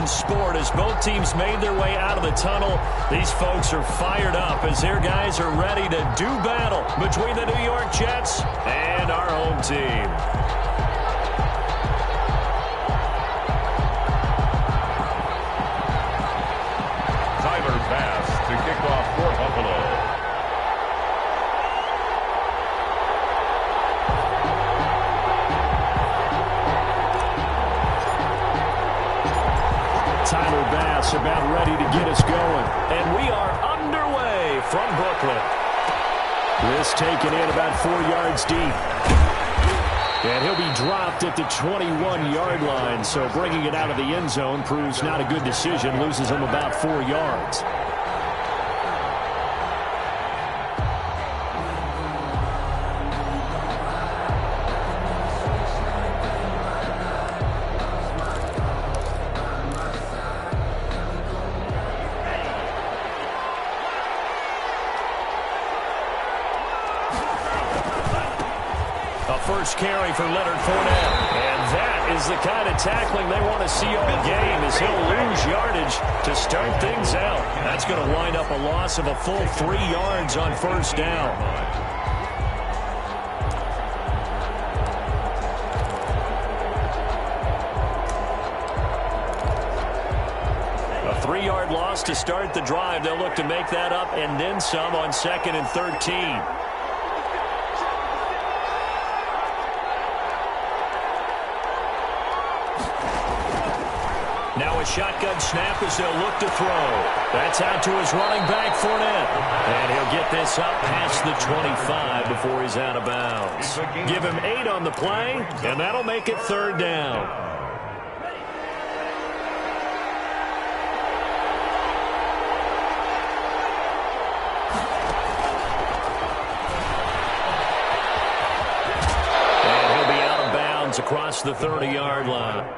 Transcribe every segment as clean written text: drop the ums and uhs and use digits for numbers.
sport as both teams made their way out of the tunnel. These folks are fired up as their guys are ready to do battle between the New York Jets and our home team. Pass to kick off for Buffalo. Tyler Bass about ready to get us going. And we are underway from Brooklyn. This taken in about 4 yards deep. And he'll be dropped at the 21-yard line. So bringing it out of the end zone proves not a good decision. Loses him about 4 yards. First carry for Leonard Fournette. And that is the kind of tackling they want to see all game as he'll lose yardage to start things out. That's going to wind up a loss of a full 3 yards on first down. A 3-yard loss to start the drive. They'll look to make that up and then some on 2nd and 13. Now a shotgun snap as they'll look to throw. That's out to his running back, Fournette. And he'll get this up past the 25 before he's out of bounds. Give him 8 on the play, and that'll make it 3rd down. And he'll be out of bounds across the 30-yard line.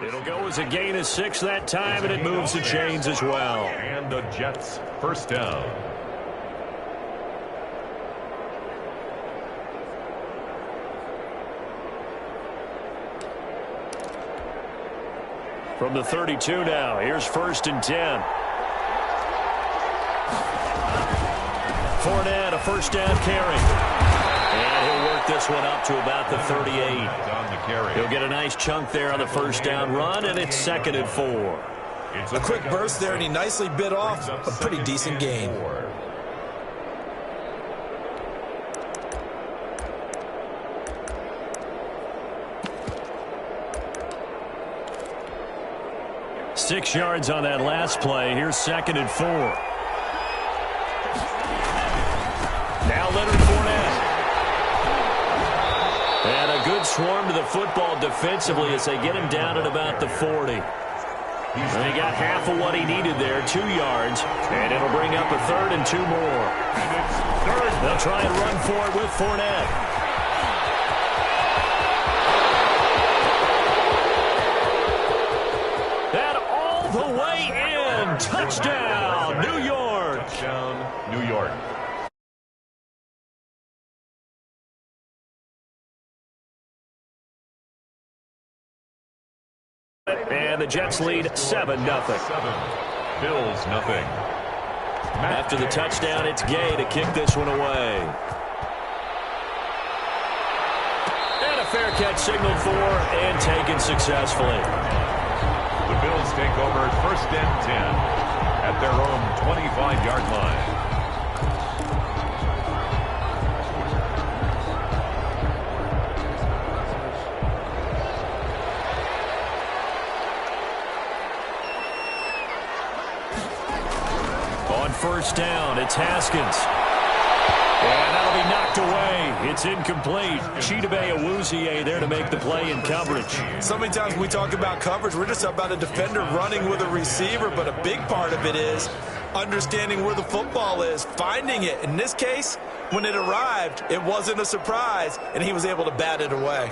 It'll go as a gain of 6 that time, and it moves the chains as well. And the Jets, first down. From the 32 now, here's 1st and 10. Fournette, a first down carry. And he'll work this one up to about the 38. He'll get a nice chunk there on the first down run, and it's 2nd and 4. A quick burst there, and he nicely bit off a pretty decent gain. Six yards on that last play. Here's 2nd and 4. Now Leonard Fournette. And a good swarm to the football defensively as they get him down at about the 40. And he got half of what he needed there, 2 yards, and it'll bring up a 3rd and 2 more. They'll try and run for it with Fournette. And all the way in. Touchdown, New York. Touchdown, New York. And the Jets lead 7-0. Bills, nothing. After the touchdown, it's Gay to kick this one away. And a fair catch signaled for and taken successfully. The Bills take over 1st and 10 at their own 25-yard line. First down, it's Haskins. And that'll be knocked away. It's incomplete. Chidobe Awuzie there to make the play in coverage. So many times we talk about coverage, we're just about a defender running with a receiver, but a big part of it is understanding where the football is, finding it. In this case, when it arrived, it wasn't a surprise, and he was able to bat it away.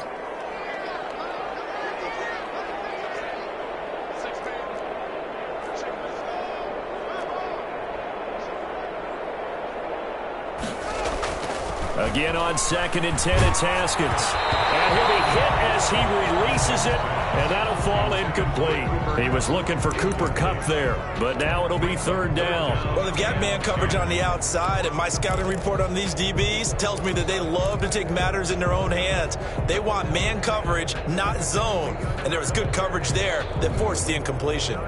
Again on 2nd and 10, it's Haskins. And he'll be hit as he releases it, and that'll fall incomplete. He was looking for Cooper Kupp there, but now it'll be 3rd down. Well, they've got man coverage on the outside, and my scouting report on these DBs tells me that they love to take matters in their own hands. They want man coverage, not zone. And there was good coverage there that forced the incompletion.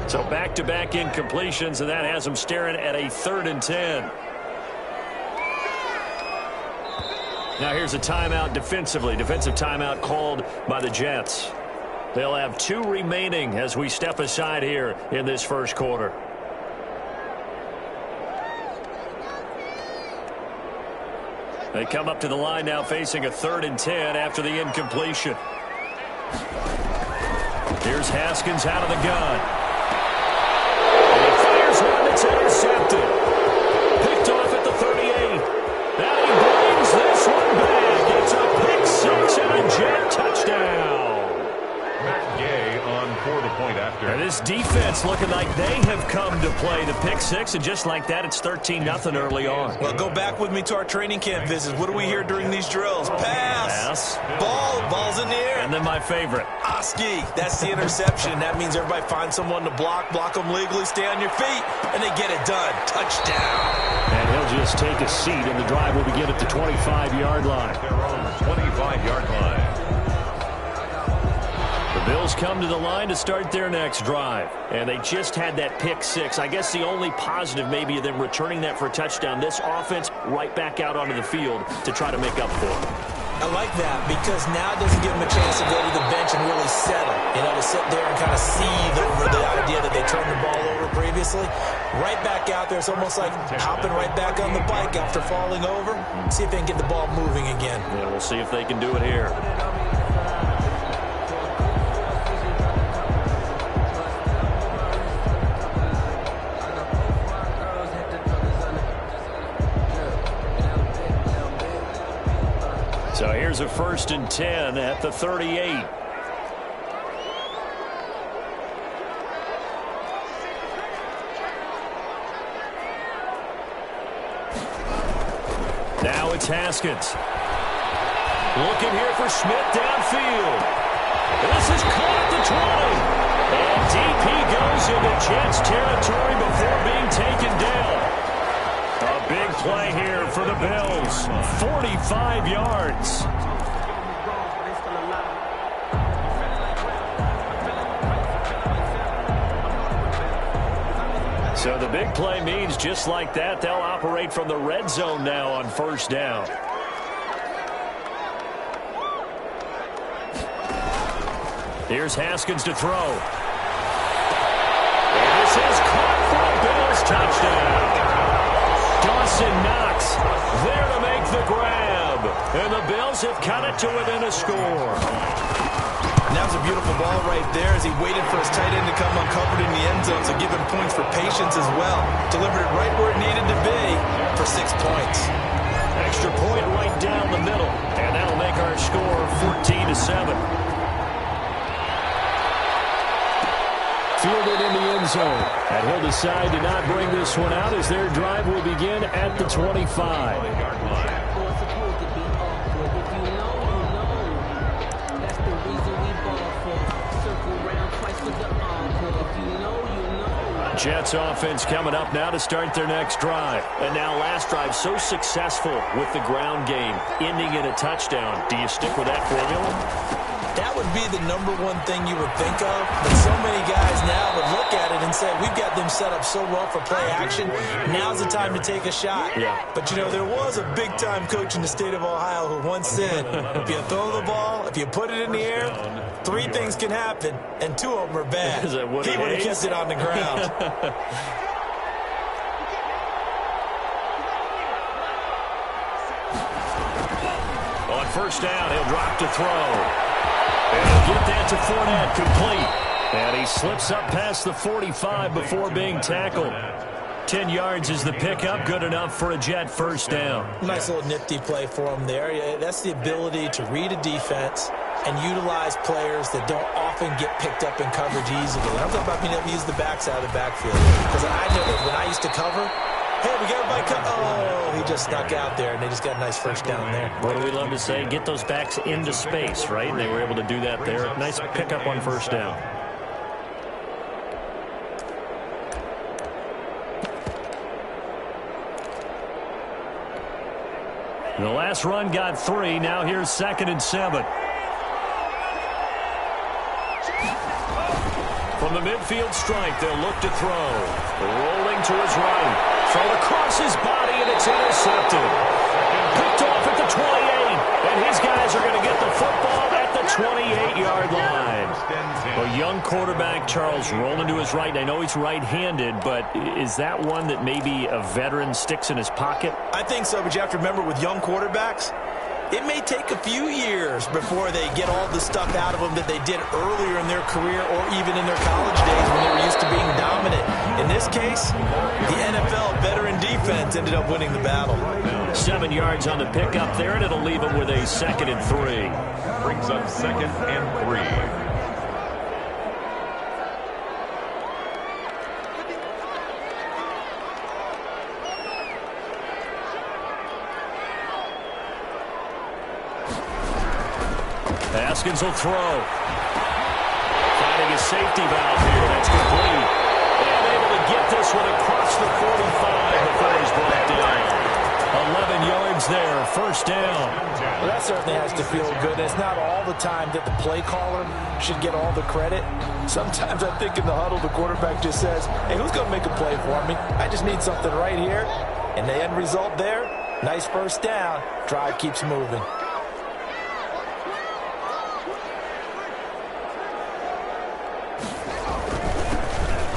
So back-to-back incompletions, and that has them staring at a 3rd and 10. Now here's a timeout defensively. Defensive timeout called by the Jets. They'll have 2 remaining as we step aside here in this first quarter. They come up to the line now facing a 3rd and 10 after the incompletion. Here's Haskins out of the gun. It's intercepted. Picked off at the 38. And he brings this one back. It's a pick 6 and a Jet touchdown. Matt Gay on for the point after. And this defense looking like they have come to play the pick 6, and just like that, it's 13-0 early on. Well, go back with me to our training camp visits. What do we hear during these drills? Pass. Ball's in the air. And then my favorite. Oski, that's the interception. That means everybody finds someone to block them legally, stay on your feet, and they get it done. Touchdown. And he'll just take a seat, and the drive will begin at the 25-yard line. Their own 25-yard line. The Bills come to the line to start their next drive. And they just had that pick 6. I guess the only positive maybe of them returning that for a touchdown. This offense right back out onto the field to try to make up for it. I like that because now it doesn't give them a chance to go to the bench and really settle. You know, to sit there and kind of seethe over the idea that they turned the ball over previously. Right back out there. It's almost like hopping right back on the bike after falling over. See if they can get the ball moving again. Yeah, we'll see if they can do it here. So here's a 1st and 10 at the 38. Now it's Haskins. Looking here for Smith downfield. This is caught at the 20. And deep he goes into Jets territory before being taken down. A big play here for the Bills. 45 yards. So the big play means just like that, they'll operate from the red zone now on 1st down. Here's Haskins to throw. And this is caught for a Bills touchdown. Dawson Knox there to make the grab. And the Bills have cut it to within a score. And that was a beautiful ball right there as he waited for his tight end to come uncovered in the end zone, so give him points for patience as well. Delivered it right where it needed to be for 6 points. Extra point right down the middle. And that'll make our score 14-7. Fielded in the end zone. And he'll decide to not bring this one out as their drive will begin at the 25. Jets offense coming up now to start their next drive. And now last drive so successful with the ground game, ending in a touchdown. Do you stick with that formula? That would be the #1 thing you would think of, but so many guys now would look at it and say, we've got them set up so well for play action, now's the time to take a shot. Yeah. But, you know, there was a big-time coach in the state of Ohio who once said, if you throw the ball, if you put it in the air, 3 things can happen, and 2 of them are bad. Is that what he would have kept it on the ground. On 1st down, he'll drop to throw. And he'll get that to Fournette, complete. And he slips up past the 45 before being tackled. 10 yards is the pickup, good enough for a Jet 1st down. Nice little nifty play for him there. That's the ability to read a defense and utilize players that don't often get picked up in coverage easily. I'm talking about being able to use the backside of the backfield. Because I know that when I used to cover, Hey, we got everybody come. Oh, he just snuck out there, and they just got a nice first down there. What do we love to say? Get those backs into space, right? And they were able to do that there. Nice pickup on first down. The last run got 3. Now here's 2nd and 7. From the midfield stripe, they'll look to throw. Rolling to his right. Thrown across his body, and it's intercepted. Picked off at the 28. And his guys are going to get the football at the 28-yard line. A young quarterback, Charles, rolling to his right. I know he's right-handed, but is that one that maybe a veteran sticks in his pocket? I think so, but you have to remember with young quarterbacks, it may take a few years before they get all the stuff out of them that they did earlier in their career or even in their college days when they were used to being dominant. In this case, the NFL veteran defense ended up winning the battle. 7 yards on the pickup there, and it'll leave them with a 2nd and 3. Brings up 2nd and 3. Haskins will throw. Finding a safety valve here. That's complete. And able to get this one across the 45 before he's brought down. 11 yards there. First down. Well, that certainly has to feel good. It's not all the time that the play caller should get all the credit. Sometimes I think in the huddle, the quarterback just says, hey, who's going to make a play for me? I just need something right here. And the end result there, nice first down. Drive keeps moving.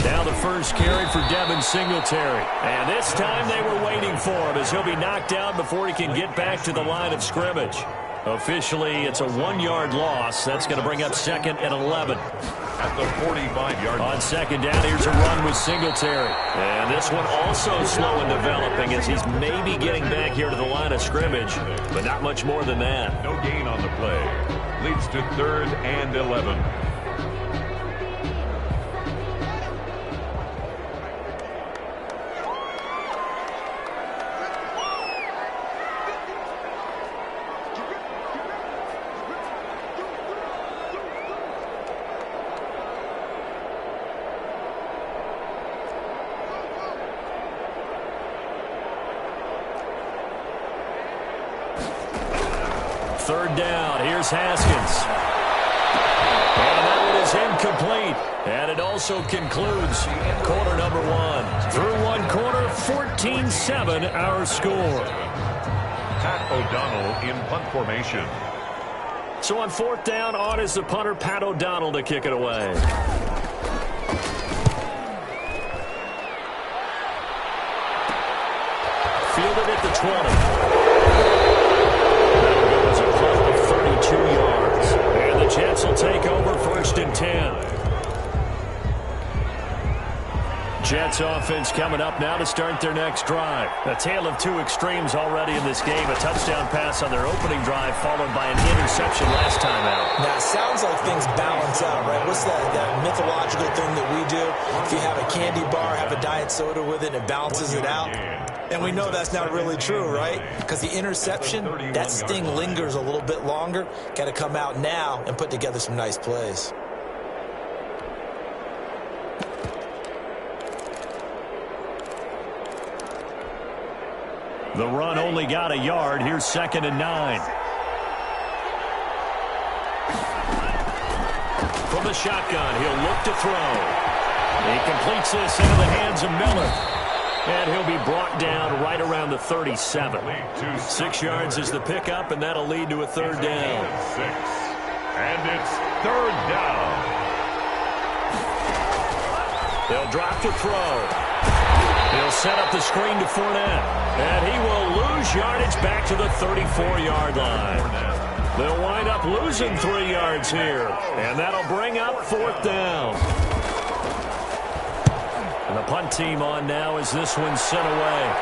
Now the first carry for Devin Singletary. And this time they were waiting for him as he'll be knocked down before he can get back to the line of scrimmage. Officially, it's a 1-yard loss. That's going to bring up 2nd and 11. At the 45-yard line. On 2nd down, here's a run with Singletary. And this one also slow in developing as he's maybe getting back here to the line of scrimmage, but not much more than that. No gain on the play. Leads to 3rd and 11. Third down, here's Haskins. And that one is incomplete. And it also concludes quarter number 1. Through one quarter, 14-7 our score. Pat O'Donnell in punt formation. So on 4th down, on is the punter, Pat O'Donnell, to kick it away. Fielded at the 20. 32 yards. And the Jets will take over 1st and 10. Jets offense coming up now to start their next drive. A tale of two extremes already in this game. A touchdown pass on their opening drive followed by an interception last time out. Now, it sounds like things balance out, right? What's that mythological thing that we do? If you have a candy bar, have a diet soda with it, and it balances it out. And we know that's not really true, right? Because the interception, that sting lingers a little bit longer. Got to come out now and put together some nice plays. The run only got a yard. Here's 2nd and 9. From the shotgun, he'll look to throw. He completes this into the hands of Miller. And he'll be brought down right around the 37. 6 yards is the pickup, and that'll lead to a 3rd down. And it's 3rd down. They'll drop to throw. He'll set up the screen to Fournette. And he will lose yardage back to the 34-yard line. They'll wind up losing 3 yards here. And that'll bring up 4th down. And the punt team on now as this one's sent away.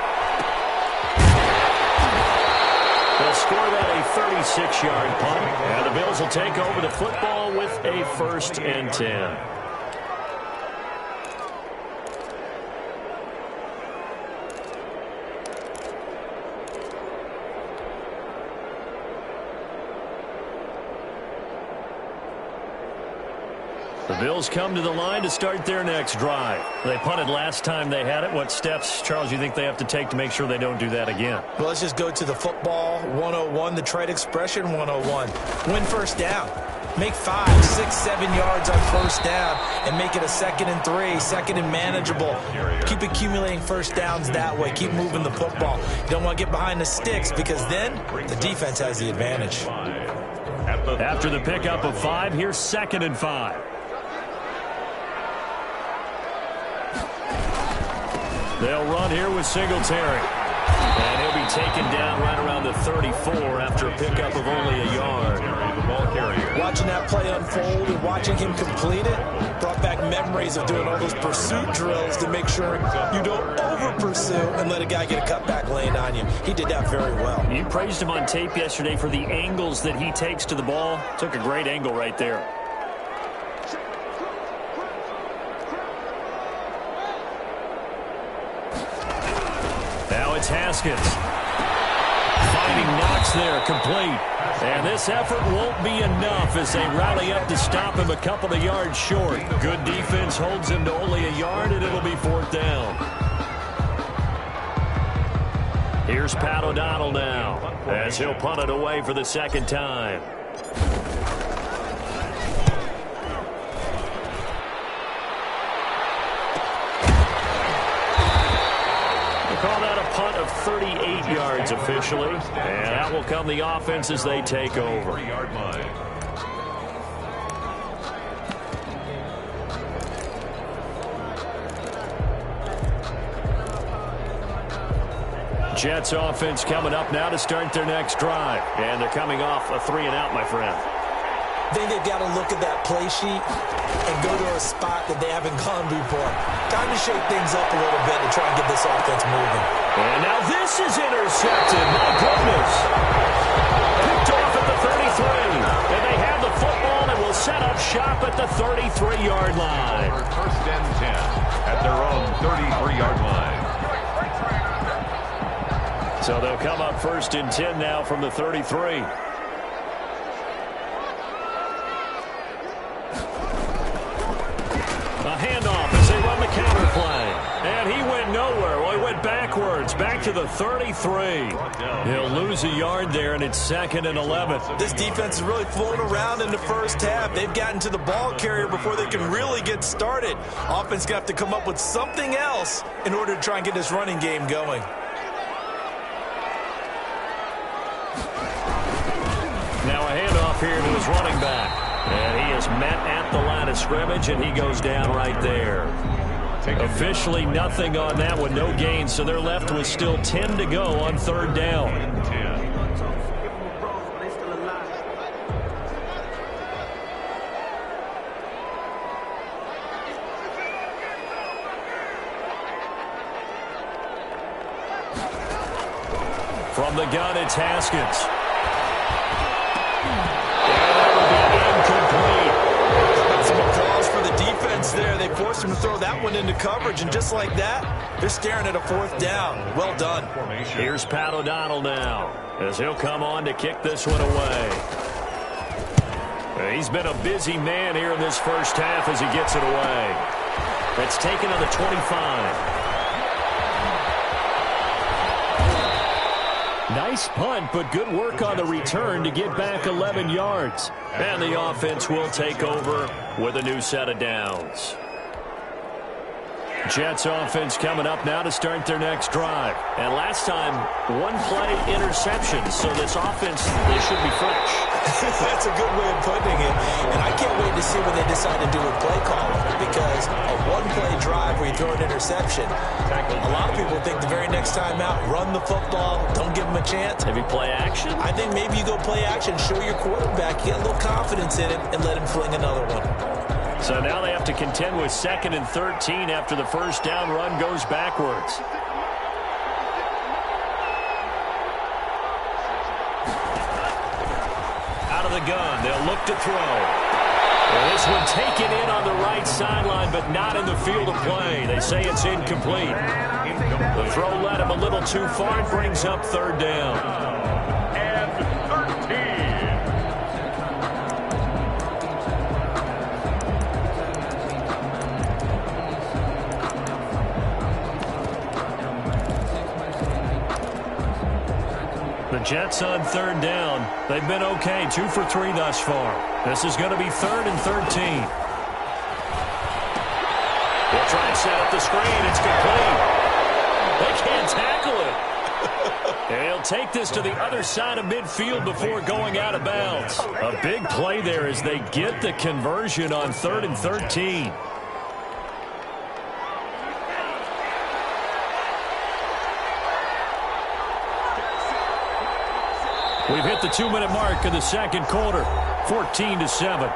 They'll score that a 36-yard punt. And the Bills will take over the football with a 1st and 10. The Bills come to the line to start their next drive. They punted last time they had it. What steps, Charles, you think they have to take to make sure they don't do that again? Well, let's just go to the football 101, the trade expression 101. Win first down. Make 5, 6, 7 yards on first down and make it a 2nd and 3, 2nd and manageable. Keep accumulating first downs that way. Keep moving the football. You don't want to get behind the sticks because then the defense has the advantage. After the pickup of 5, here's 2nd and 5. They'll run here with Singletary. And he'll be taken down right around the 34 after a pickup of only a yard. Watching that play unfold and watching him complete it brought back memories of doing all those pursuit drills to make sure you don't over-pursue and let a guy get a cutback lane on you. He did that very well. You praised him on tape yesterday for the angles that he takes to the ball. Took a great angle right there. Now it's Haskins. Finding Knox there, complete. And this effort won't be enough as they rally up to stop him a couple of yards short. Good defense holds him to only a yard, and it'll be 4th down. Here's Pat O'Donnell now as he'll punt it away for the 2nd time. Call that a punt of 38 yards officially. And out will come the offense as they take over. Jets offense coming up now to start their next drive. And they're coming off a 3-and-out, my friend. I think they've got to look at that play sheet and go to a spot that they haven't gone before. Time to shake things up a little bit to try and get this offense moving. And now this is intercepted. My goodness. Picked off at the 33. And they have the football and will set up shop at the 33-yard line. 1st and 10 at their own 33-yard line. So they'll come up 1st and 10 now from the 33. A handoff as they run the counter play. And he went nowhere. Well, he went backwards, back to the 33. He'll lose a yard there, and it's 2nd and 11. This defense is really flown around in the first half. They've gotten to the ball carrier before they can really get started. Offense going to have to come up with something else in order to try and get this running game going. Now a handoff here to his running back. And he is met at the line of scrimmage, and he goes down right there. Officially nothing on that one, no gain, so they're left with still 10 to go on 3rd down. From the gun, it's Haskins. There, they forced him to throw that one into coverage, and just like that, they're staring at a 4th down. Well done. Here's Pat O'Donnell now as he'll come on to kick this one away. He's been a busy man here in this first half as he gets it away. It's taken on the 25. Nice punt, but good work on the return to get back 11 yards. And the offense will take over with a new set of downs. Jets offense coming up now to start their next drive. And last time, 1-play interception. So this offense, they should be fresh. That's a good way of putting it. And I can't wait to see what they decide to do with play calling, because a 1-play drive where you throw an interception, a lot of people think the very next time out, run the football, don't give them a chance. Maybe play action? I think maybe you go play action, show your quarterback, get a little confidence in it, and let him fling another one. So now they have to contend with 2nd and 13 after the first down run goes backwards. Out of the gun, they'll look to throw. Well, this one taken in on the right sideline, but not in the field of play. They say it's incomplete. The throw led him a little too far. It brings up 3rd down. Jets on third down. They've been okay, 2 for 3 thus far. This is going to be 3rd and 13. They'll try and set up the screen. It's complete. They can't tackle it. And he'll take this to the other side of midfield before going out of bounds. A big play there as they get the conversion on 3rd and 13. We've hit the 2-minute mark of the second quarter, 14-7.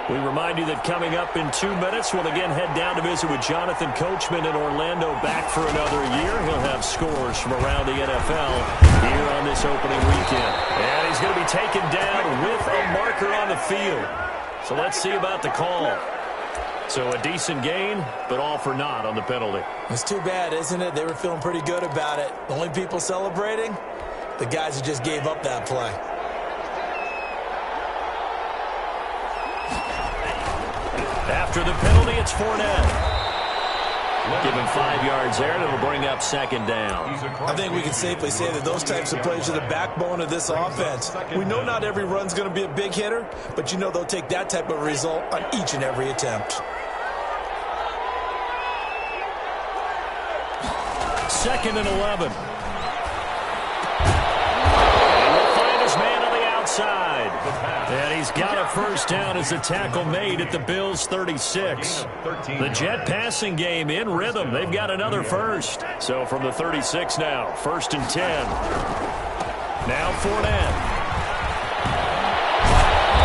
We remind you that coming up in 2 minutes, we'll again head down to visit with Jonathan Coachman in Orlando, back for another year. He'll have scores from around the NFL here on this opening weekend. And he's going to be taken down with a marker on the field. So let's see about the call. So a decent gain, but all for naught on the penalty. It's too bad, isn't it? They were feeling pretty good about it. The only people celebrating, the guys who just gave up that play. After the penalty, it's Fournette. Give him 5 yards there, and it'll bring up 2nd down. I think we can safely say that those types of plays are the backbone of this offense. We know not every run's going to be a big hitter, but you know they'll take that type of result on each and every attempt. 2nd and 11. And he'll find his man on the outside. And he's got a first down as the tackle made at the Bills' 36. The Jet passing game in rhythm. They've got another first. So from the 36 now, 1st and 10. Now Fournette.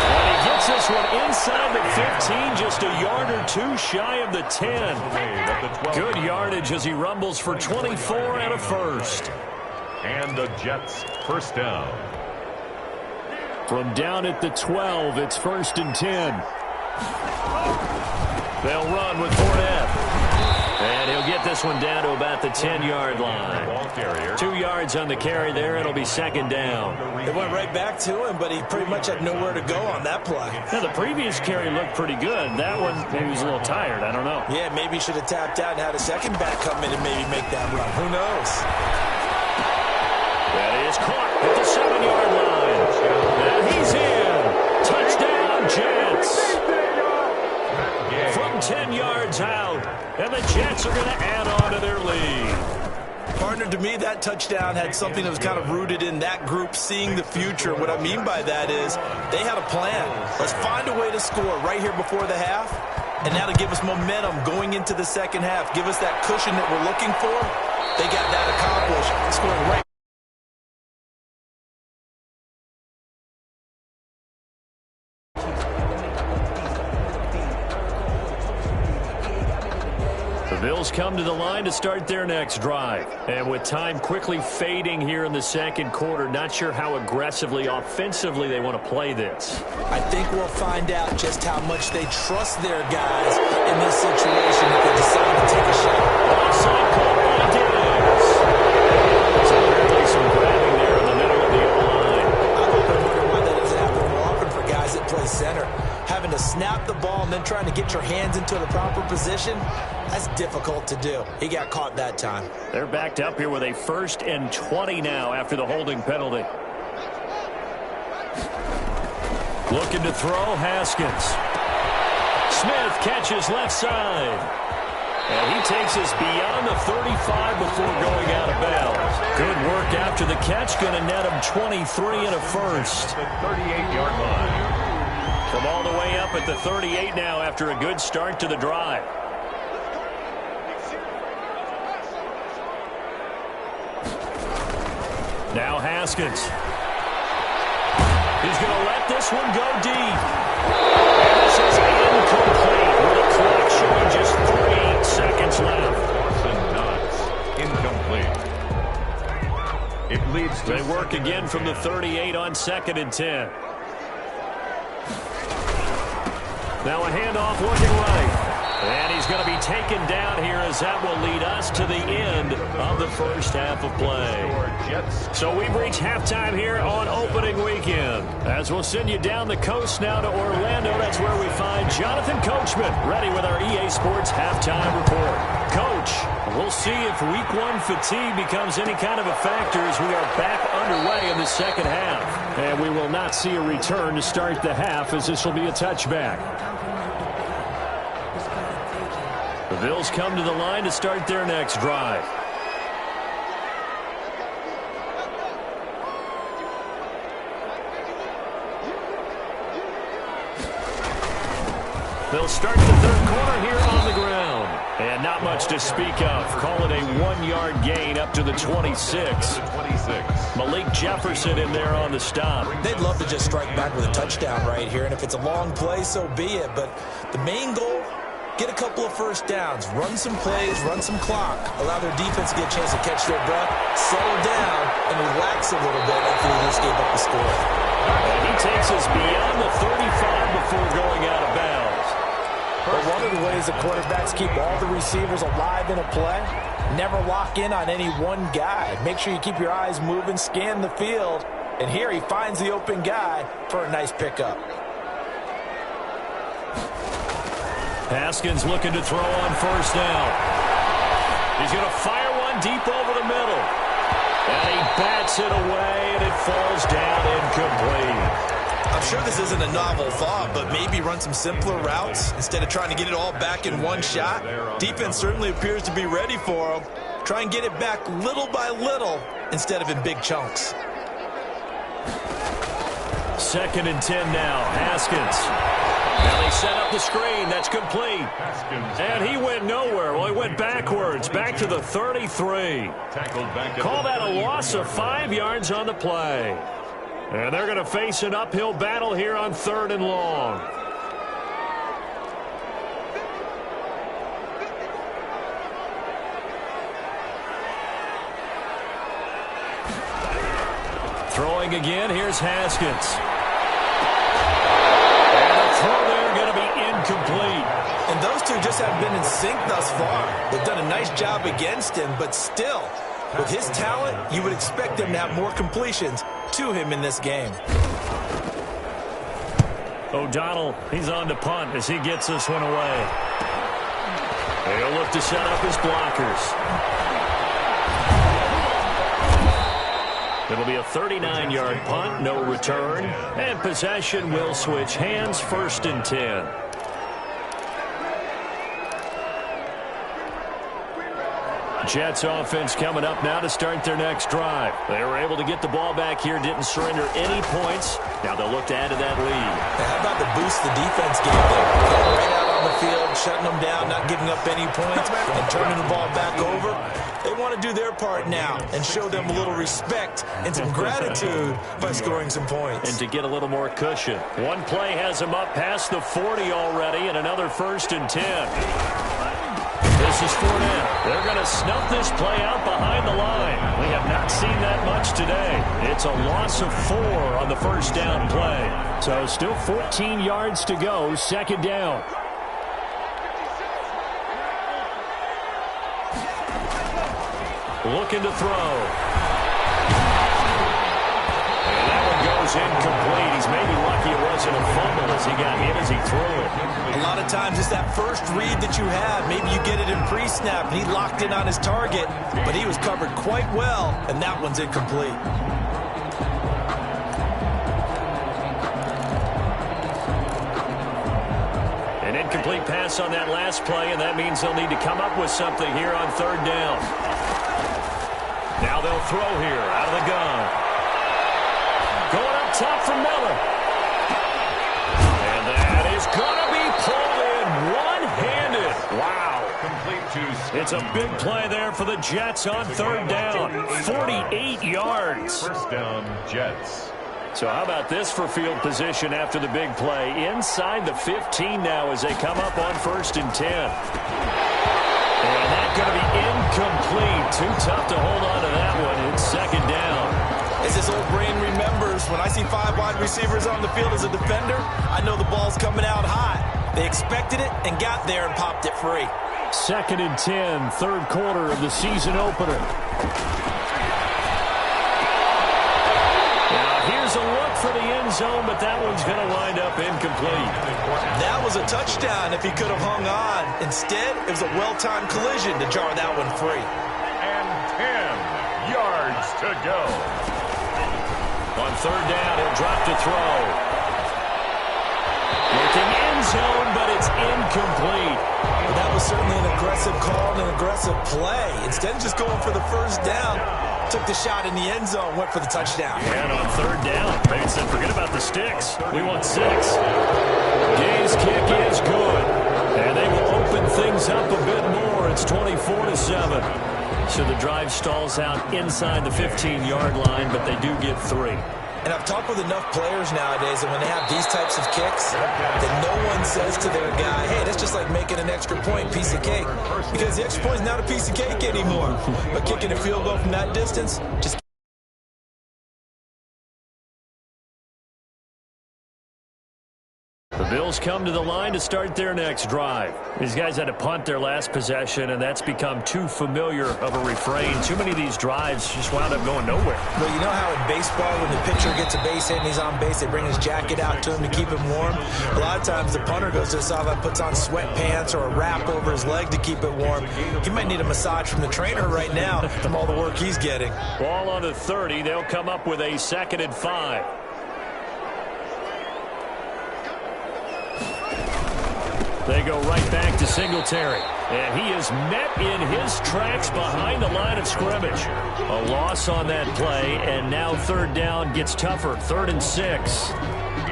And he gets this one inside the 15, just a yard or 2 shy of the 10. Good yardage as he rumbles for 24 and a first. And the Jets first down. From down at the 12, it's 1st and 10. They'll run with Fournette. And he'll get this one down to about the 10-yard line. 2 yards on the carry there. It'll be 2nd down. They went right back to him, but he pretty much had nowhere to go on that play. Now, the previous carry looked pretty good. That one, maybe he was a little tired. I don't know. Yeah, maybe he should have tapped out and had a second back come in and maybe make that run. Who knows? That is caught at the 7-yard line. And he's in. Touchdown, Jets. From 10 yards out. And the Jets are going to add on to their lead. Partner, to me, that touchdown had something that was kind of rooted in that group seeing the future. What I mean by that is they had a plan. Let's find a way to score right here before the half. And now to give us momentum going into the second half. Give us that cushion that we're looking for. They got that accomplished, scoring right. The Bills come to the line to start their next drive. And with time quickly fading here in the second quarter, not sure how aggressively, offensively they want to play this. I think we'll find out just how much they trust their guys in this situation if they decide to take a shot. Offside call by Diggs. So apparently some grabbing there in the middle of the O-line. I've often wondered why that doesn't happen more often for guys that play center. Having to snap the ball and then trying to get your hands into the proper position, that's difficult to do. He got caught that time. They're backed up here with a 1st and 20 now after the holding penalty. Looking to throw, Haskins. Smith catches left side. And he takes us beyond the 35 before going out of bounds. Good work after the catch. Going to net him 23 and a first. The 38-yard line. From all the way up at the 38 now after a good start to the drive. Now Haskins. He's going to let this one go deep. And this is incomplete with a clock showing just 3 seconds left. Incomplete. It leads to... They work again from the 38 on 2nd and 10. Now a handoff looking right. And he's going to be taken down here as that will lead us to the end of the first half of play. So we've reached halftime here on opening weekend. As we'll send you down the coast now to Orlando, that's where we find Jonathan Coachman ready with our EA Sports halftime report. Coach, we'll see if week one fatigue becomes any kind of a factor as we are back underway in the second half. And we will not see a return to start the half as this will be a touchback. The Bills come to the line to start their next drive. They'll start the third quarter here on the ground. And not much to speak of. Call it a 1-yard gain up to the 26. Malik Jefferson in there on the stop. They'd love to just strike back with a touchdown right here. And if it's a long play, so be it. But the main goal, get a couple of first downs, run some plays, run some clock, allow their defense to get a chance to catch their breath, settle down, and relax a little bit after they just gave up the score. And he takes us beyond the 35 before going out of bounds. But one of the ways the quarterbacks keep all the receivers alive in a play, never lock in on any one guy. Make sure you keep your eyes moving, scan the field, and here he finds the open guy for a nice pickup. Haskins looking to throw on first down. He's going to fire one deep over the middle. And he bats it away, and it falls down incomplete. I'm sure this isn't a novel thought, but maybe run some simpler routes instead of trying to get it all back in one shot. Defense certainly appears to be ready for him. Try and get it back little by little instead of in big chunks. 2nd and 10 now. Haskins. Now they set up the screen. That's complete. And he went nowhere. Well, he went backwards. Back to the 33. Call that a loss of 5 yards on the play. And they're going to face an uphill battle here on 3rd and long. Throwing again. Here's Haskins. Throw there going to be incomplete. And those two just haven't been in sync thus far. They've done a nice job against him, but still, with his talent, you would expect them to have more completions to him in this game. O'Donnell, he's on to punt as he gets this one away. They'll look to set up his blockers. It'll be a 39-yard punt, no return, and possession will switch hands, 1st and 10. Jets offense coming up now to start their next drive. They were able to get the ball back here, didn't surrender any points. Now they'll look to add to that lead. How about the boost the defense gave them? Right out on the field, shutting them down, not giving up any points, and turning the ball back over. They want to do their part now and show them a little respect and some gratitude by scoring some points. And to get a little more cushion. One play has them up past the 40 already, and another 1st and 10. This is Fournette. They're going to snuff this play out behind the line. We have not seen that much today. It's a loss of 4 on the first down play. So still 14 yards to go, 2nd down. Looking to throw. And that one goes incomplete. He's maybe lucky it wasn't a fumble as he got hit as he threw it. A lot of times it's that first read that you have. Maybe you get it in pre-snap, and he locked in on his target, but he was covered quite well, and that one's incomplete. An incomplete pass on that last play, and that means they'll need to come up with something here on 3rd down. Now they'll throw here out of the gun. Going up top for Miller. And that is going to be pulled in one-handed. Wow. It's a big play there for the Jets on 3rd down. 48 yards. 1st down, Jets. So how about this for field position after the big play? Inside the 15 now as they come up on 1st and 10. And that's going to be incomplete. Too tough to hold on to that one. It's 2nd down. As this old brain remembers, when I see 5 wide receivers on the field as a defender, I know the ball's coming out hot. They expected it and got there and popped it free. 2nd and 10, third quarter of the season opener. Now here's a look for the end zone, but that one's going to wind up incomplete. That was a touchdown if he could have hung on. Instead, it was a well-timed collision to jar that one free. And 10 yards to go. On third down, he'll drop to throw. Looking end zone, but it's incomplete. Well, that was certainly an aggressive call and an aggressive play. Instead of just going for the first down, took the shot in the end zone, went for the touchdown. And on third down, they said, forget about the sticks. We want 6. Gay's kick is good. And they will open things up a bit more. It's 24-7. So the drive stalls out inside the 15-yard line, but they do get 3. And I've talked with enough players nowadays, and when they have these types of kicks, that no one says to their guy, hey, that's just like making an extra point, piece of cake. Because the extra point is not a piece of cake anymore. But kicking a field goal from that distance, just... The Bills come to the line to start their next drive. These guys had to punt their last possession, and that's become too familiar of a refrain. Too many of these drives just wound up going nowhere. Well, you know how in baseball, when the pitcher gets a base hit and he's on base, they bring his jacket out to him to keep him warm? A lot of times the punter goes to the sideline, puts on sweatpants or a wrap over his leg to keep it warm. He might need a massage from the trainer right now from all the work he's getting. Ball on the 30. They'll come up with a 2nd and 5. They go right back to Singletary. And he is met in his tracks behind the line of scrimmage. A loss on that play, and now third down gets tougher. 3rd and 6.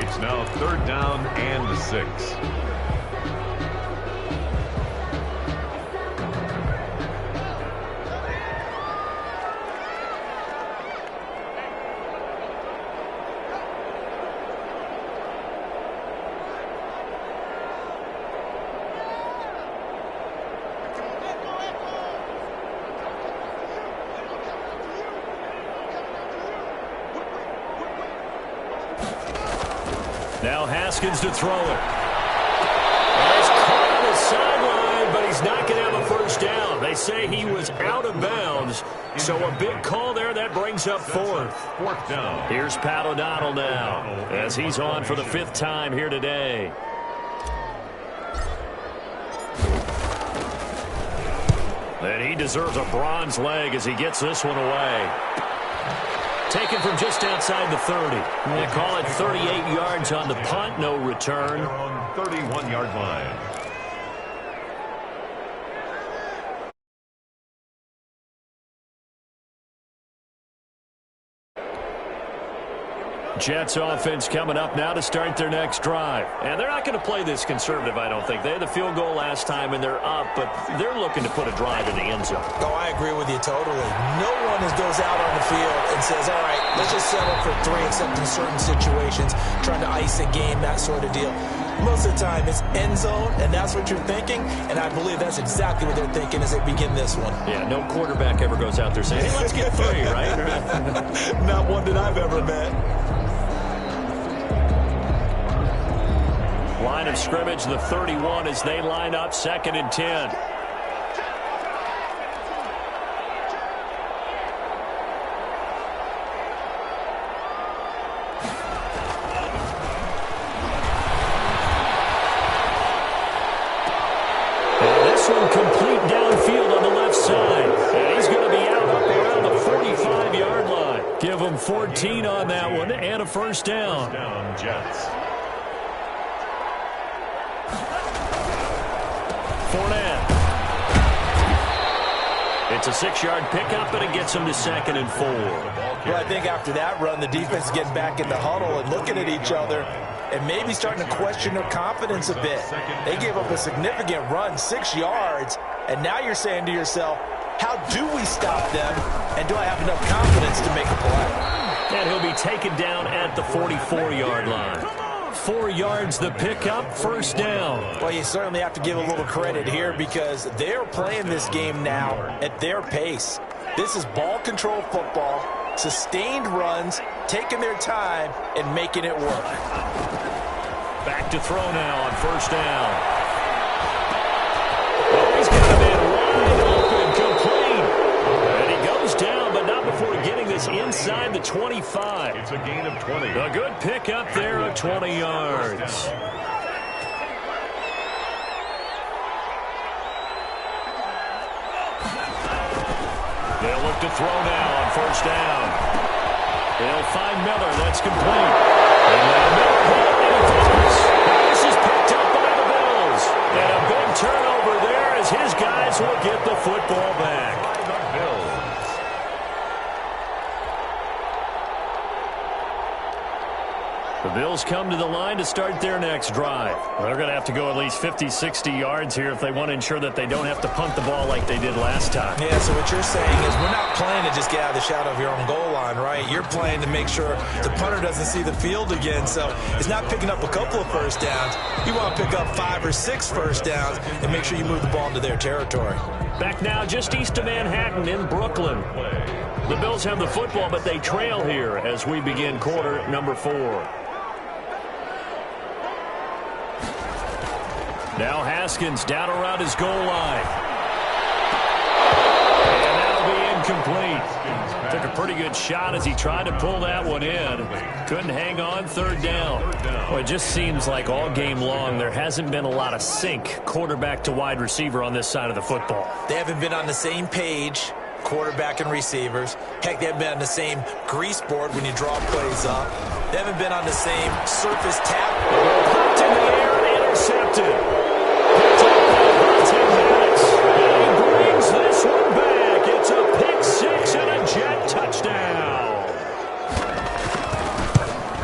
It's now 3rd down and 6. Now Haskins to throw it. He's caught on the sideline, but he's not going to have a first down. They say he was out of bounds. So a big call there. That brings up 4th. 4th down. Here's Pat O'Donnell now as he's on for the 5th time here today. And he deserves a bronze leg as he gets this one away. Taken from just outside the 30. They call it 38 yards on the punt, no return. They're on 31-yard line. Jets offense coming up now to start their next drive. And they're not going to play this conservative, I don't think. They had the field goal last time, and they're up, but they're looking to put a drive in the end zone. Oh, I agree with you totally. No one goes out on the field and says, all right, let's just settle for 3, except in certain situations, trying to ice a game, that sort of deal. Most of the time, it's end zone, and that's what you're thinking, and I believe that's exactly what they're thinking as they begin this one. Yeah, no quarterback ever goes out there saying, hey, let's get 3, right? Not one that I've ever met. Line of scrimmage, the 31 as they line up, 2nd and 10. And this one complete downfield on the left side. And he's going to be out up around the 45-yard line. Give him 14 on that one and a first down. Down, Jets. It's a 6-yard pickup, and it gets him to 2nd and 4. Well, I think after that run, the defense is getting back in the huddle and looking at each other and maybe starting to question their confidence a bit. They gave up a significant run, 6 yards, and now you're saying to yourself, how do we stop them, and do I have enough confidence to make a play? And he'll be taken down at the 44-yard line. 4 yards the pickup, first down. Well, you certainly have to give a little credit here because they're playing this game now at their pace. This is ball control football, sustained runs, taking their time, and making it work. Back to throw now on first down. Oh, he's got a man wide open, complete. And he goes down, but not before getting this inside the 25. It's a gain of 20. A good pickup there of 20 yards. They'll look to throw now on first down. They'll find Miller. That's complete. And Miller hit interference. This is picked up by the Bills. And a big turnover there as his guys will get the football back. The Bills. The Bills come to the line to start their next drive. They're going to have to go at least 50, 60 yards here if they want to ensure that they don't have to punt the ball like they did last time. Yeah, so what you're saying is we're not playing to just get out of the shadow of your own goal line, right? You're playing to make sure the punter doesn't see the field again. So it's not picking up a couple of first downs. You want to pick up 5 or 6 first downs and make sure you move the ball into their territory. Back now just east of Manhattan in Brooklyn. The Bills have the football, but they trail here as we begin quarter number 4. Now Haskins down around his goal line. And that'll be incomplete. Took a pretty good shot as he tried to pull that one in. Couldn't hang on third down. Well, it just seems like all game long there hasn't been a lot of sync quarterback to wide receiver on this side of the football. They haven't been on the same page, quarterback and receivers. Heck, they haven't been on the same grease board when you draw plays up. They haven't been on the same surface tap. Popped in the air and intercepted. Picked up about 10 minutes. And he brings this one back. It's a pick 6 and a jet touchdown.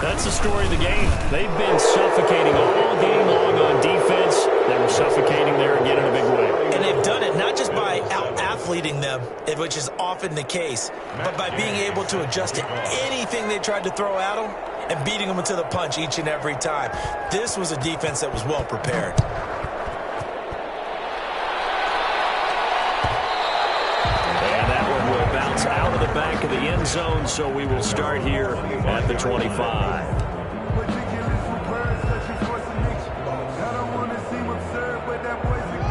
That's the story of the game. They've been suffocating all game long on defense. They were suffocating there again in a big way. And they've done it not just by out-athleting them, which is often the case, but by being able to adjust to anything they tried to throw at them and beating them to the punch each and every time. This was a defense that was well prepared. And that one will bounce out of the back of the end zone, so we will start here at the 25.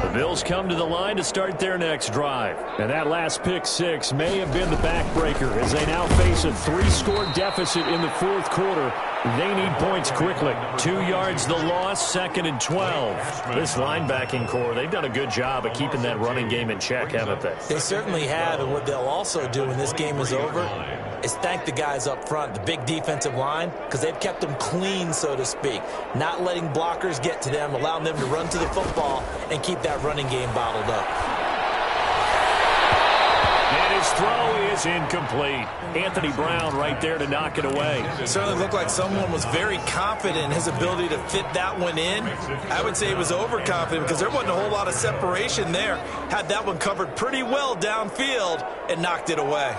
The Bills come to the line to start their next drive. And that last pick 6 may have been the backbreaker as they now face a 3-score deficit in the fourth quarter. They need points quickly. 2 yards the loss, 2nd and 12. This linebacking core, they've done a good job of keeping that running game in check, haven't they? They certainly have, and what they'll also do when this game is over is thank the guys up front, the big defensive line, because they've kept them clean, so to speak. Not letting blockers get to them, allowing them to run to the football and keep that running game bottled up. And his throw is incomplete. Anthony Brown right there to knock it away. It certainly looked like someone was very confident in his ability to fit that one in. I would say he was overconfident because there wasn't a whole lot of separation there. Had that one covered pretty well downfield and knocked it away.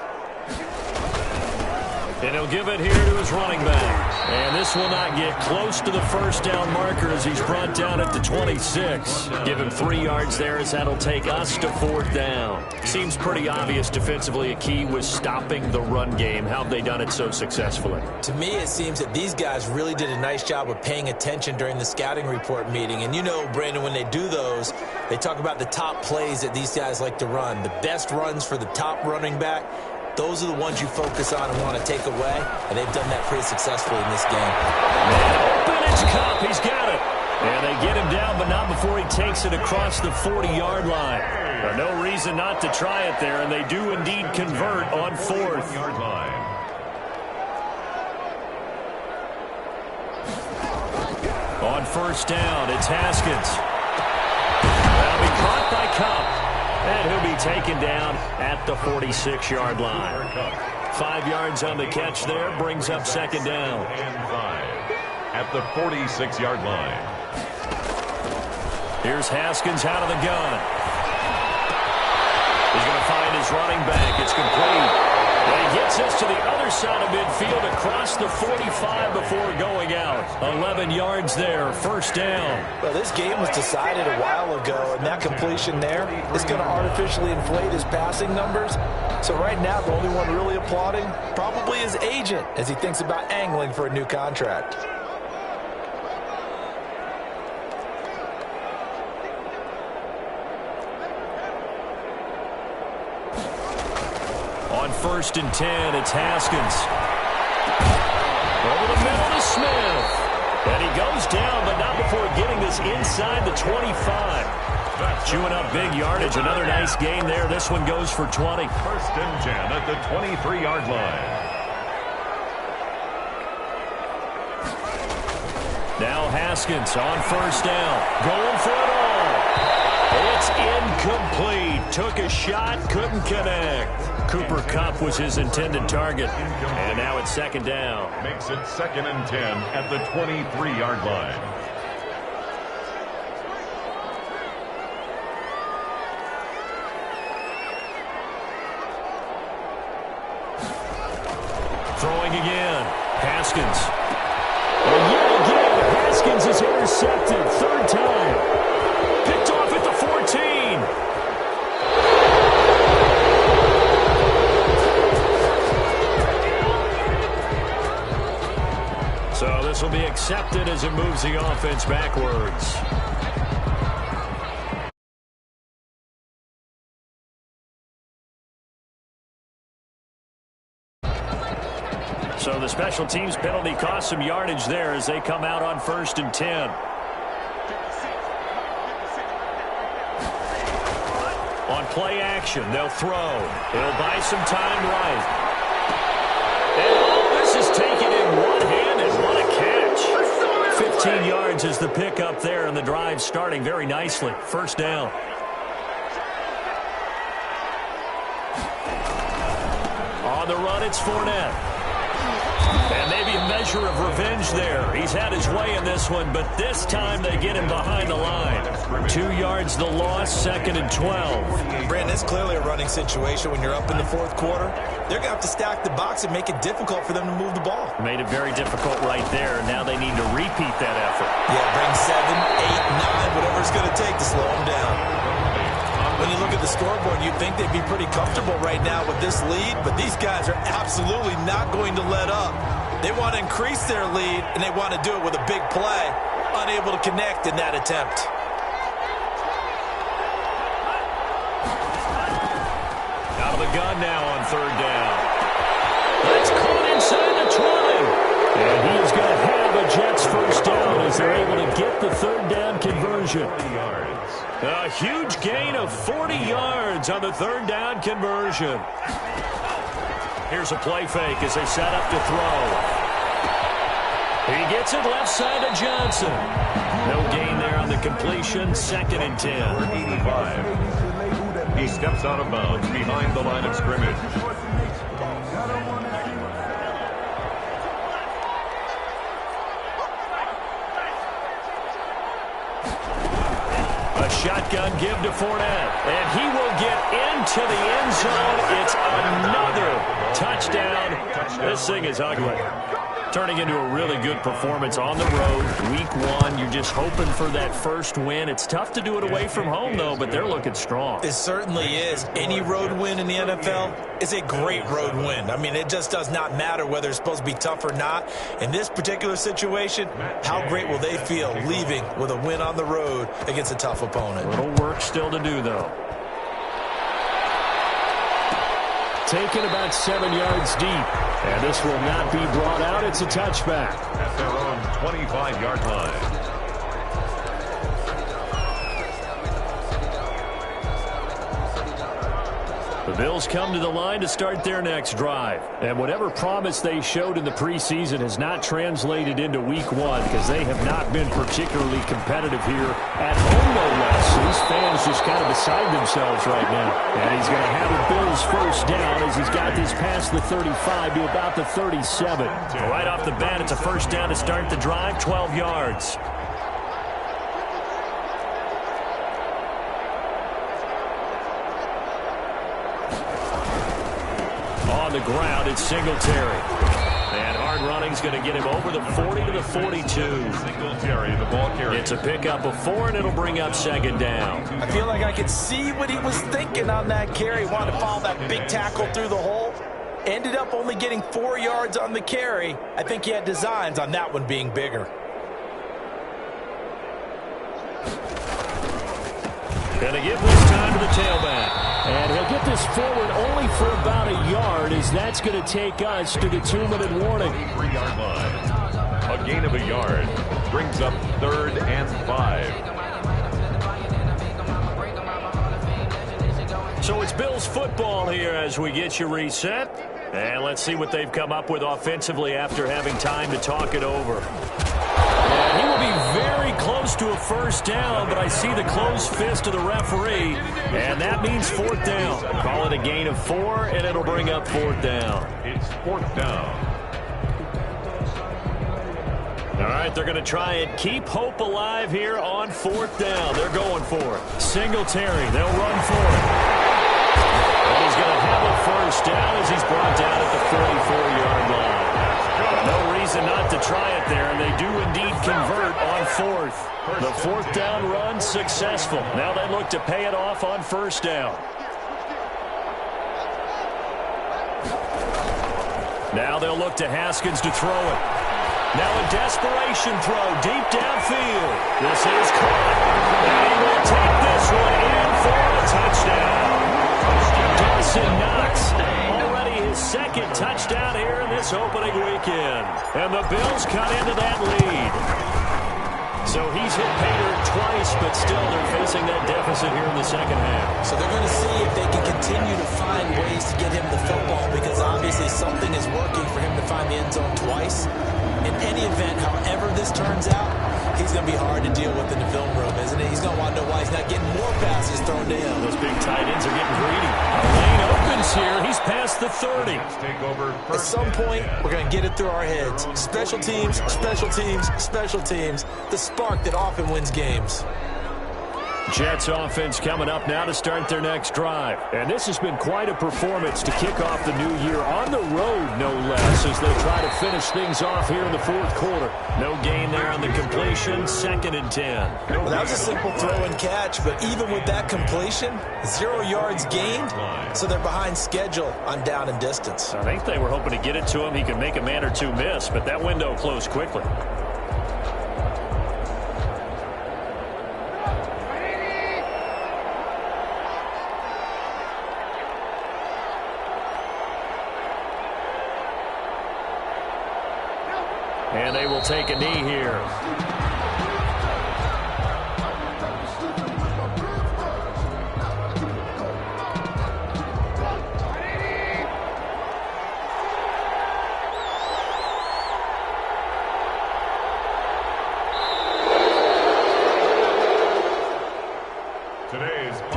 And he'll give it here to his running back. And this will not get close to the first down marker as he's brought down at the 26. Give him 3 yards there as that'll take us to 4th down. Seems pretty obvious defensively a key was stopping the run game. How have they done it so successfully? To me, it seems that these guys really did a nice job of paying attention during the scouting report meeting. And you know, Brandon, when they do those, they talk about the top plays that these guys like to run. The best runs for the top running back. Those are the ones you focus on and want to take away, and they've done that pretty successfully in this game. Open, it's Cup. He's got it. And they get him down, but not before he takes it across the 40-yard line. No reason not to try it there, and they do indeed convert on 4th. Yard line. On first down, it's Haskins. That'll be caught by Cup. And he'll be taken down at the 46-yard line. 5 yards on the catch there, brings up 2nd down. And 5 at the 46-yard line. Here's Haskins out of the gun. He's going to find his running back. It's complete. And he gets us to the other side of midfield across the 45 before going out. 11 yards there, first down. Well, this game was decided a while ago, and that completion there is going to artificially inflate his passing numbers. So right now, the only one really applauding probably his agent as he thinks about angling for a new contract. first and 10. It's Haskins. Over the middle to Smith. And he goes down, but not before getting this inside the 25. Chewing up big yardage. Another nice gain there. This one goes for 20. First and 10 at the 23-yard line. Now Haskins on first down. Going for it all. It's incomplete. Took a shot, couldn't connect. Cooper Kupp was his intended target. And now it's second down. Makes it second and 10 at the 23-yard line. Throwing again. Haskins. And yet again, Haskins is intercepted. Third time. Picked off at the 14. So this will be accepted as it moves the offense backwards. So the special teams penalty cost some yardage there as they come out on first and 10. On play action, they'll throw. It'll buy some time right. And this is taken in one-handed. What a catch. 15 yards is the pickup there, and the drive starting very nicely. First down. On the run, it's Fournette. And maybe a measure of revenge there. He's had his way in this one, but this time they get him behind the line. 2 yards the loss, second and 12. Brandon, it's clearly a running situation when you're up in the fourth quarter. They're going to have to stack the box and make it difficult for them to move the ball. Made it very difficult right there. Now they need to repeat that effort. Yeah, bring 7, 8, 9, whatever it's going to take to slow them down. When you look at the scoreboard, you'd think they'd be pretty comfortable right now with this lead, but these guys are absolutely not going to let up. They want to increase their lead, and they want to do it with a big play. Unable to connect in that attempt. Out of the gun now on third down. That's caught inside the 20. And he is going to have a Jets first down as they're able to get the third down conversion. A huge gain of 40 yards on the third down conversion. Here's a play fake as they set up to throw. He gets it left side to Johnson. No gain there on the completion. Second and 10. 85. He steps out of bounds behind the line of scrimmage. Shotgun give to Fournette, and he will get into the end zone. It's another touchdown. This thing is ugly. Turning into a really good performance on the road. Week 1, you're just hoping for that first win. It's tough to do it away from home, though, but they're looking strong. It certainly is. Any road win in the NFL is a great road win. I mean, it just does not matter whether it's supposed to be tough or not. In this particular situation, how great will they feel leaving with a win on the road against a tough opponent? A little work still to do, though. Taken about 7 yards deep. And this will not be brought out. It's a touchback. At their own 25-yard line. The Bills come to the line to start their next drive. And whatever promise they showed in the preseason has not translated into week 1 because they have not been particularly competitive here at home, no less. So these fans just kind of beside themselves right now. And he's going to have a Bills first down as he's got this past the 35 to about the 37. Right off the bat, it's a first down to start the drive, 12 yards. On the ground, it's Singletary. And hard running's going to get him over the 40 to the 42. Singletary, the ball carrier. It's a pickup of 4, and it'll bring up second down. I feel like I could see what he was thinking on that carry. Wanted to follow that big tackle through the hole. Ended up only getting 4 yards on the carry. I think he had designs on that one being bigger. And they give this time to the tailback. And he'll get this forward only for about a yard, as that's going to take us to the 2-minute warning. 3-yard line. A gain of a yard brings up 3rd and 5. So it's Bills football here as we get you reset. And let's see what they've come up with offensively after having time to talk it over. And he will be very close to a first down, but I see the closed fist of the referee, and that means 4th down. Call it a gain of 4, and it'll bring up 4th down. It's 4th down. All right, they're going to try and keep hope alive here on 4th down. They're going for it. Singletary, they'll run for it. And he's going to have a first down as he's brought down at the 44-yard line. No reason not to try it there, and they do indeed convert on 4th. The 4th down run successful. Now they look to pay it off on first down. Now they'll look to Haskins to throw it. Now a desperation throw deep downfield. This is caught. And he will take this one in for a touchdown. Dawson Knox, already his 2nd touchdown here in this opening weekend. And the Bills cut into that lead. So he's hit Pater twice, but still they're facing that deficit here in the second half. So they're going to see if they can continue to find ways to get him the football, because obviously something is working for him to find the end zone twice. In any event, however this turns out, he's going to be hard to deal with in the film room, isn't he? He's going to want to know why he's not getting more passes thrown to him. Those big tight ends are getting greedy. A lane opens here. He's past the 30. Take over At some point, we're going to get it through our heads. Special teams, special teams, special teams. The spark that often wins games. Jets offense coming up now to start their next drive. And this has been quite a performance to kick off the new year on the road, no less, as they try to finish things off here in the 4th quarter. No gain there on the completion, 2nd and 10. Well, that was a simple throw and catch, but even with that completion, 0 yards gained, so they're behind schedule on down and distance. I think they were hoping to get it to him. He could make a man or two miss, but that window closed quickly. And they will take a knee here.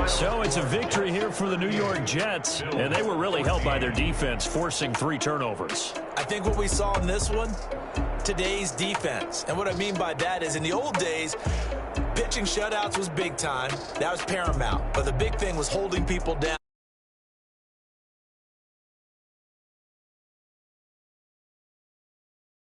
So it's a victory here for the New York Jets, and they were really helped by their defense, forcing 3 turnovers. I think what we saw in this one, today's defense. And what I mean by that is in the old days, pitching shutouts was big time. That was paramount. But the big thing was holding people down.